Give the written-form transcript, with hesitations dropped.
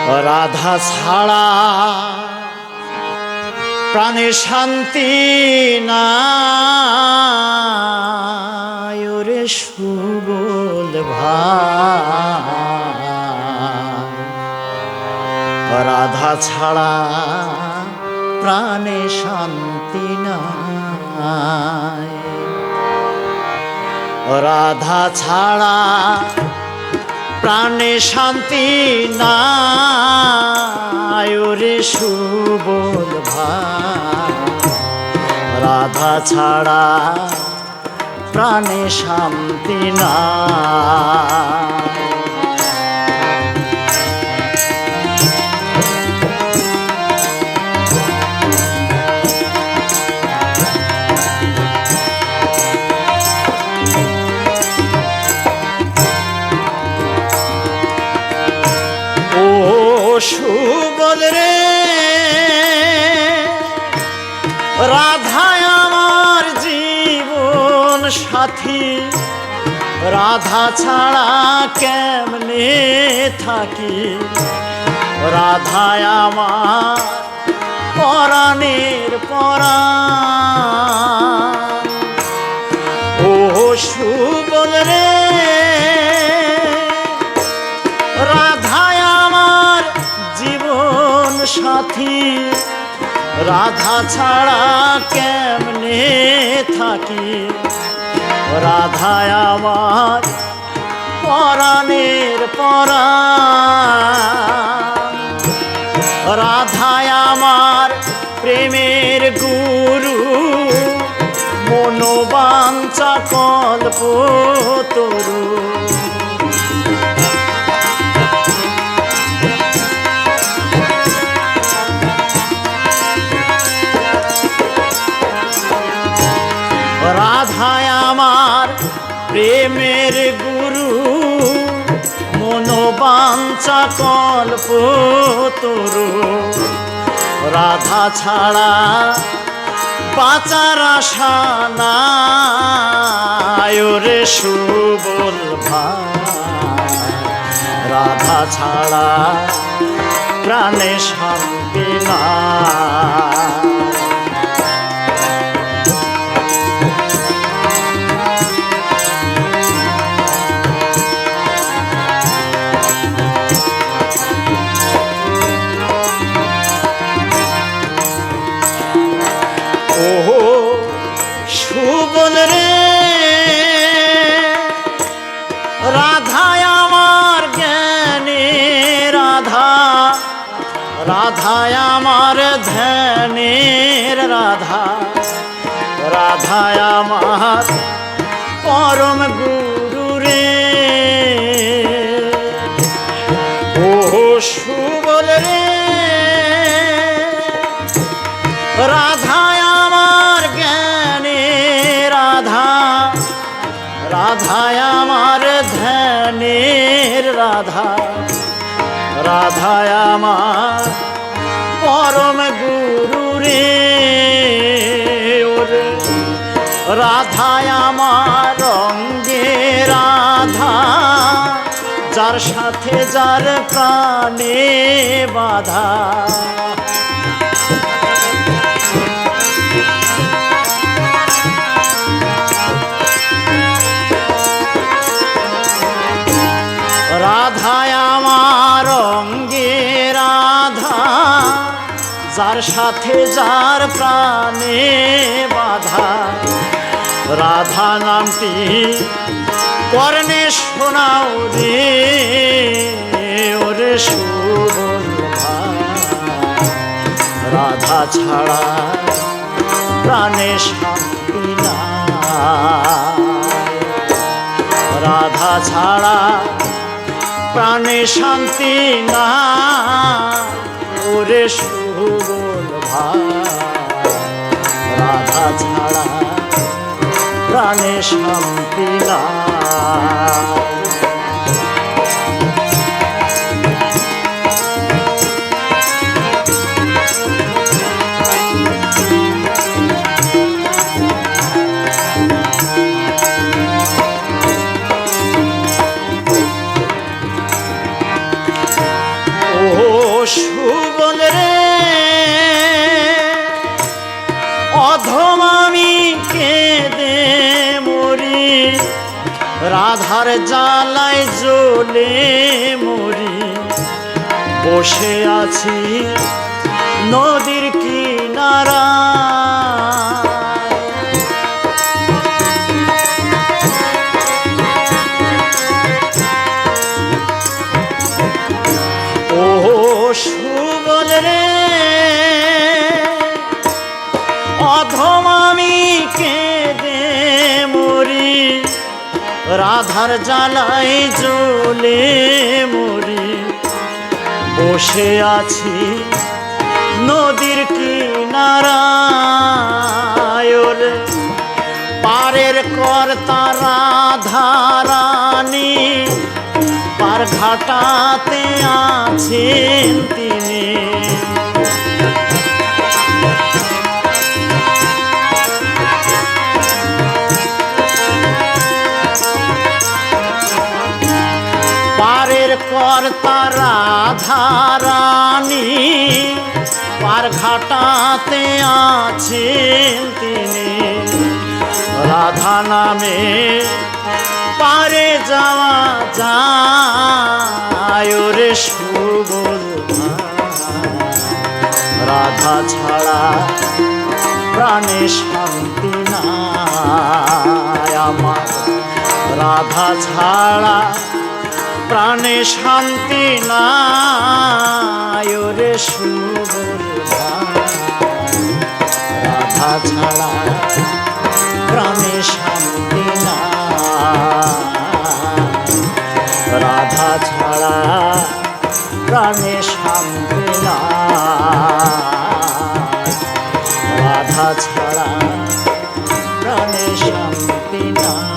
রাধা ছাড়া প্রাণে শান্তি নাই ওরে সুবল ভাই, রাধা ছাড়া প্রাণে শান্তি নাই, রাধা ছাড়া প্রাণে শান্তি নাই ওরে সুবল ভাই, রাধা ছাড়া প্রাণে শান্তি নাই। সুবল রে রাধা আমার জীবন সাথী, রাধা ছাড়া কেমনে থাকি, রাধা আমার পরাণের পরাণ। ও সুবল রে রাধা আমার জীবন সাথী, রাধা ছাড়া কেমনে থাকি, রাধা আমার পরাণের পরাণ। রাধা আমার প্রেমের গুরু, মনোবাঞ্ছা কল্পতরু। রাধা আমার প্রেমের গুরু, মনোবাঞ্ছা কল্পতরু। রাধা ছাড়া বাঁচার আশা নাই ওরে সুবল ভাই, রাধা ছাড়া প্রাণে শান্তি নাই। ওহো সুবল রে রাধা আমার জ্ঞানে রাধা, রাধা আমার ধ্যানের রাধা, রাধা আমার পরম গুরু রে। ওহো সুবল রে রাধা আমার জ্ঞানে রাধা, রাধা আমার ধ্যানের রাধা, রাধা আমার পরম গুরু রে। ওরে রাধা আমার রঙ্গে রাধা, যার সাথে যার প্রাণে বাধা। রাধা আমার রঙ্গে রাধা, যার সাথে যার প্রাণে বাধা। রাধা নামটি কর্ণে শোনাও রে ওরে সুবল ভাই, রাধা ছাড়া প্রাণে শান্তি নাই, রাধা ছাড়া প্রাণে শান্তি নাই ওরে সুবল ভাই, রাধা ছাড়া প্রাণে শান্তি নাই। ও ও সুবল রে অধম আমি কেঁদে মরি, রাধার জ্বালায় জ্বলে মরি, বসে আছি নদীর কিনারায়। ও সুবল রে অধম আমি কেঁদে মরি, রাধার জ্বালায় জ্বলে মরি, বসে আছি নদীর কিনারায়। ওরে পারের কর্তা রাধা রানী, পার ঘাটাতে আছেন তিনি। পারের কর্তা রাধা রানী, পার ঘাটাতে আছেন তিনি। রাধা নামে পারে যাওয়া যায় রে সুবল ভাই, রাধা ছাড়া প্রাণে শান্তি নাই আমার, রাধা ছাড়া প্রাণে শান্তি নাই রে সুবল ভাই, রাধা ছাড়া প্রাণে শান্তি নাই, রাধা ছাড়া প্রাণে শান্তি নাই, রাধা ছাড়া প্রাণে শান্তি নাই।